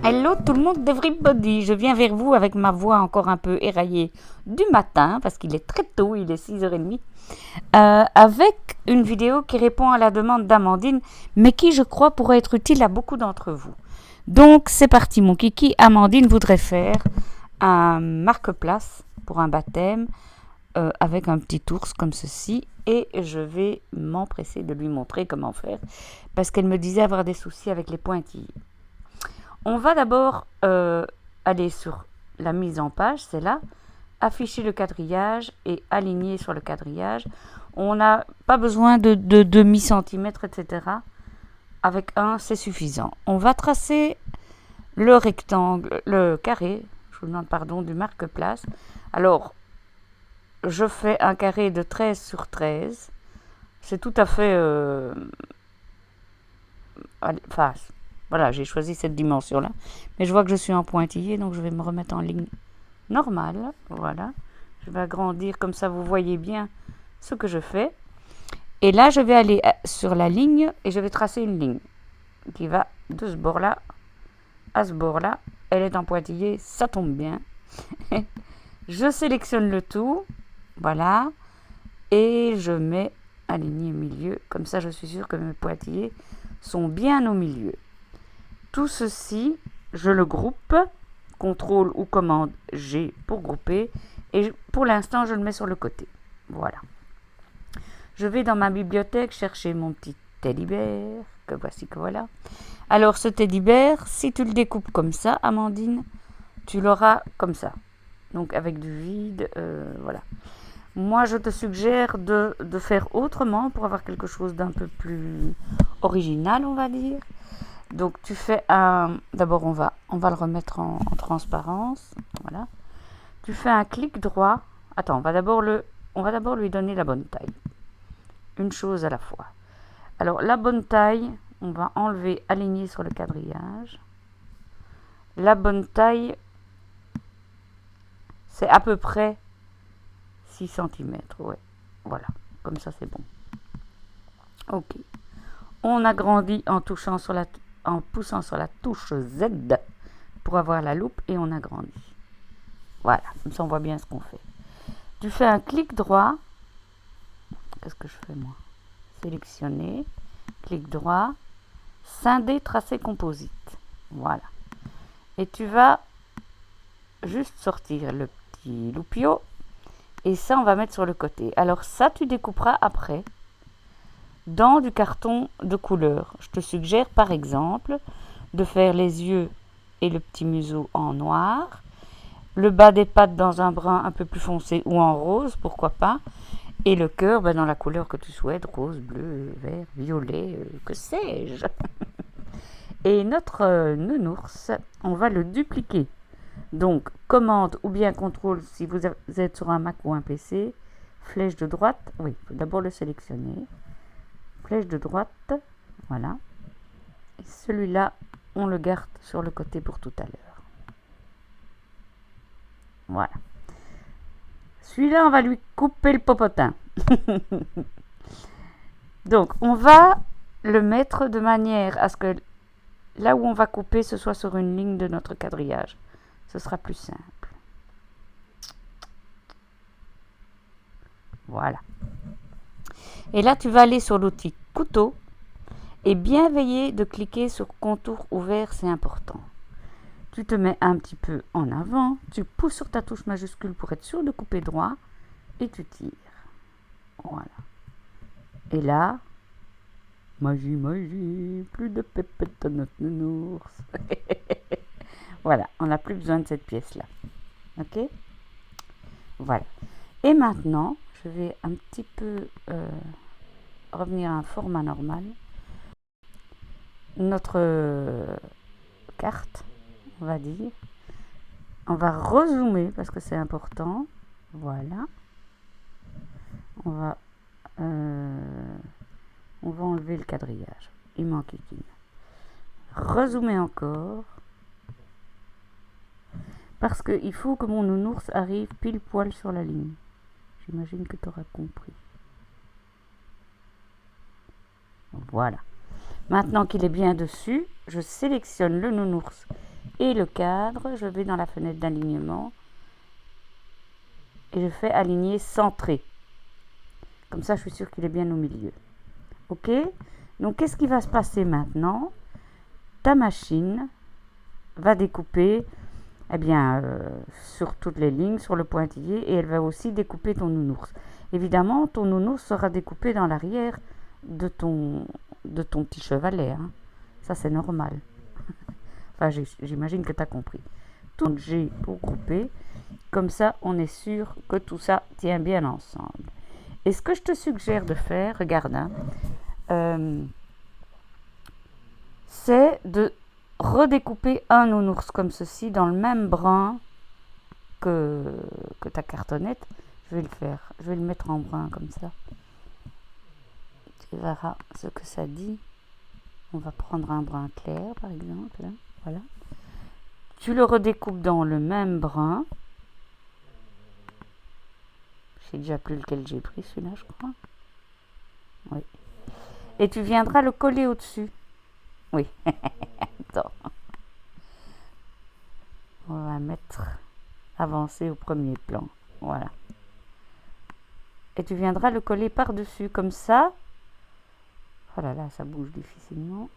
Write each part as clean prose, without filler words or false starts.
Hello tout le monde d'Everybody, je viens vers vous avec ma voix encore un peu éraillée du matin, parce qu'il est très tôt, il est 6h30, avec une vidéo qui répond à la demande d'Amandine, mais qui je crois pourrait être utile à beaucoup d'entre vous. Donc c'est parti mon kiki, Amandine voudrait faire un marque-place pour un baptême avec un petit ours comme ceci, et je vais m'empresser de lui montrer comment faire, parce qu'elle me disait avoir des soucis avec les pointillés. On va d'abord aller sur la mise en page, c'est là, afficher le quadrillage et aligner sur le quadrillage. On n'a pas besoin de demi-centimètre, etc. Avec un, c'est suffisant. On va tracer le rectangle, le carré, je vous demande pardon, du marque-place. Alors, je fais un carré de 13 sur 13. C'est tout à fait... voilà, j'ai choisi cette dimension-là. Mais je vois que je suis en pointillé, donc je vais me remettre en ligne normale. Voilà. Je vais agrandir, comme ça vous voyez bien ce que je fais. Et là, je vais aller sur la ligne et je vais tracer une ligne qui va de ce bord-là à ce bord-là. Elle est en pointillé, ça tombe bien. Je sélectionne le tout. Voilà. Et je mets aligné au milieu. Comme ça, je suis sûre que mes pointillés sont bien au milieu. Tout ceci, je le groupe, CTRL ou commande G pour grouper, et pour l'instant, je le mets sur le côté. Voilà. Je vais dans ma bibliothèque chercher mon petit teddy-bear, que voici que voilà. Alors, ce teddy-bear, si tu le découpes comme ça, Amandine, tu l'auras comme ça. Donc, avec du vide, voilà. Moi, je te suggère de faire autrement pour avoir quelque chose d'un peu plus original, on va dire. Donc tu fais un... D'abord on va le remettre en transparence. Voilà. Tu fais un clic droit. Attends, on va d'abord lui donner la bonne taille. Une chose à la fois. Alors la bonne taille, on va enlever aligner sur le quadrillage. La bonne taille, c'est à peu près 6 cm. Ouais. Voilà. Comme ça c'est bon. Ok. On agrandit en poussant sur la touche Z pour avoir la loupe et on agrandit. Voilà, comme ça on voit bien ce qu'on fait. Tu fais un clic droit. Qu'est-ce que je fais moi? Sélectionner, clic droit, scinder, tracer composite. Voilà. Et tu vas juste sortir le petit loupio et ça on va mettre sur le côté. Alors ça tu découperas après dans du carton de couleur. Je te suggère par exemple de faire les yeux et le petit museau en noir, le bas des pattes dans un brun un peu plus foncé ou en rose, pourquoi pas, et le cœur dans la couleur que tu souhaites, rose, bleu, vert, violet, que sais-je. Et notre nounours, on va le dupliquer. Donc, commande ou bien contrôle si vous êtes sur un Mac ou un PC, flèche de droite, oui, il faut d'abord le sélectionner. Flèche de droite, voilà. Et celui-là, on le garde sur le côté pour tout à l'heure. Voilà. Celui-là, on va lui couper le popotin. Donc, on va le mettre de manière à ce que là où on va couper, ce soit sur une ligne de notre quadrillage. Ce sera plus simple. Voilà. Et là, tu vas aller sur l'outil couteau et bien veiller de cliquer sur contour ouvert, c'est important. Tu te mets un petit peu en avant, tu pousses sur ta touche majuscule pour être sûr de couper droit et tu tires. Voilà. Et là, magie, magie, plus de pépettes dans notre nounours. Voilà, on n'a plus besoin de cette pièce-là. Ok? Voilà. Et maintenant, je vais un petit peu revenir à un format normal. Notre carte, on va dire. On va rezoomer parce que c'est important. Voilà. On va enlever le quadrillage. Il manque une. Rezoomer encore. Parce qu'il faut que mon nounours arrive pile poil sur la ligne. J'imagine que tu auras compris. Voilà. Maintenant qu'il est bien dessus, je sélectionne le nounours et le cadre. Je vais dans la fenêtre d'alignement et je fais aligner centré. Comme ça, je suis sûre qu'il est bien au milieu. Ok? Donc, qu'est-ce qui va se passer maintenant? Ta machine va découper sur toutes les lignes, sur le pointillé, et elle va aussi découper ton nounours. Évidemment, ton nounours sera découpé dans l'arrière de ton petit chevalet. Hein. Ça, c'est normal. Enfin, j'imagine que tu as compris. Tout G pour couper. Comme ça, on est sûr que tout ça tient bien ensemble. Et ce que je te suggère de faire, regarde, c'est de redécouper un nounours comme ceci dans le même brun que ta cartonnette. Je vais le faire. Je vais le mettre en brun comme ça. Tu verras ce que ça dit. On va prendre un brun clair, par exemple. Là. Voilà. Tu le redécoupes dans le même brun. Je sais déjà plus lequel j'ai pris, celui-là, je crois. Oui. Et tu viendras le coller au-dessus. Oui. Attends. On va mettre avancer au premier plan. Voilà. Et tu viendras le coller par-dessus, comme ça. Oh là là, ça bouge difficilement.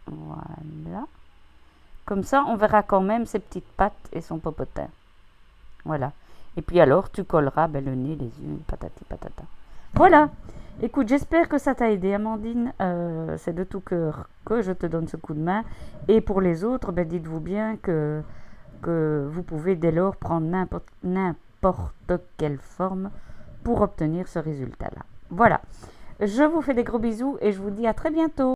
Voilà. Comme ça, on verra quand même ses petites pattes et son popotin. Voilà. Et puis alors, tu colleras le nez, les yeux, patati patata. Voilà. Écoute, j'espère que ça t'a aidé, Amandine. C'est de tout cœur que je te donne ce coup de main. Et pour les autres, dites-vous bien que vous pouvez dès lors prendre n'importe quelle forme pour obtenir ce résultat-là. Voilà. Je vous fais des gros bisous et je vous dis à très bientôt.